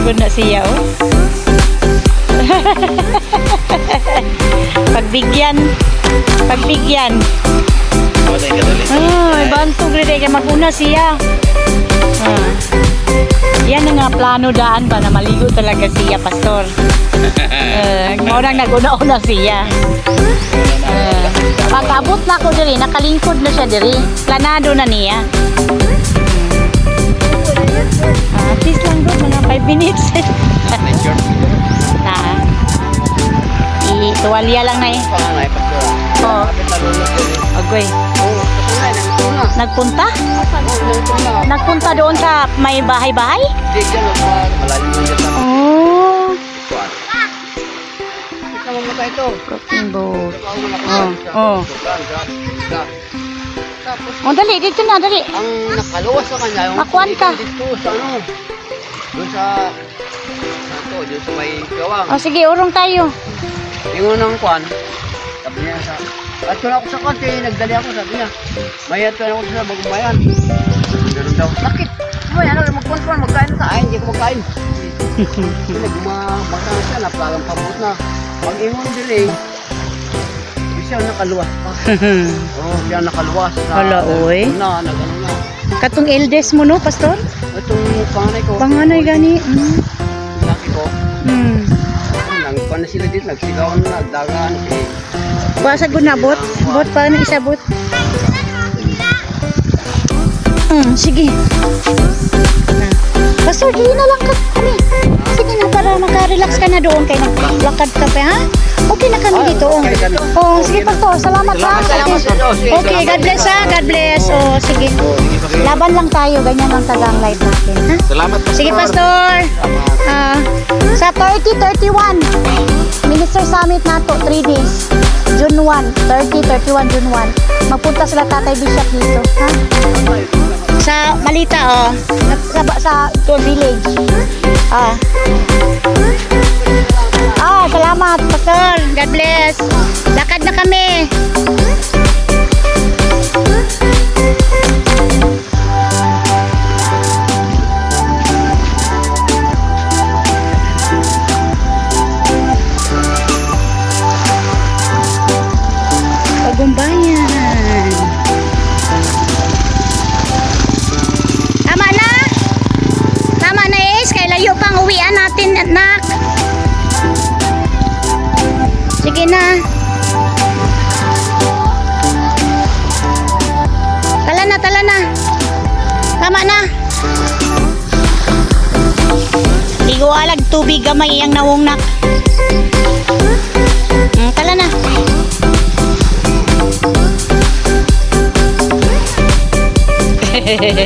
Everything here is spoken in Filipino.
gud na siya oh. Pagbigyan. Ay, bantog rin kay maguna siya. Yan ang nga plano daan ba na maligo talaga siya, pastor. Ngorang naguna-una siya. Pag-abot na ko diri, nakalingkod na siya diri. Planado na niya. At least lang doon, mga 5 minutes. Tuwalya lang na eh. Oo. Agoy. Nagpunta? Nagpunta doon sa may bahay-bahay? Oh. Cooking boat. Oh. Oh, dali. Dito na, dali. Ang nakaluwas sa kanya, yung Makuan ka. dito sa ano, doon sa may gawang. Oh, sige, urong tayo. Yung unang kuan, sabi niya sa, at ko na ako sa konti, nagdali ako, sabi niya, mayat ko na ako sa magbayan. Ganun daw, bakit? May ano, magkuan-kuan, magkain na tayo, hindi ko magkain. Nagmamagkano siya, naplagang pabot na. Pag-ingon dili, siya nakaluwas pa. Oo, siya nakaluwas. Hala, oy. Nagano na. Katong eldest mo no, pastor? Itong panganay ko. Panganay gani. Laki ko. Nangpan na sila dito, nagsigawan na, nagdagan. Basa gud na bot. Bot pa na isabot. Sige. Pastor, di na lang ka. Sige na, para makarelax ka na doon kay naglakad ka pa, ha? Okay na kami dito. Oh, sige pastor, salamat ha. Okay, God bless ha, God bless. Oh, sige. Laban lang tayo, ganyan lang taga ang live natin, ha? Salamat pastor. Sige pastor. Sa 30-31 Minister Summit nato 3 days. June 1, 30-31 June 1. Magpunta sila Tatay Bishop dito, ha? Sa Malita, oh. Sa village. Salamat, pastor. God bless. Lakad na kami. Pagumbayan. Tama na? Tama na, kay layo pang uwian natin, anak. Sige na. Tala na. Tama na. Di ko alag tubig gamay ang nawungnak. Tala na. Hehehehe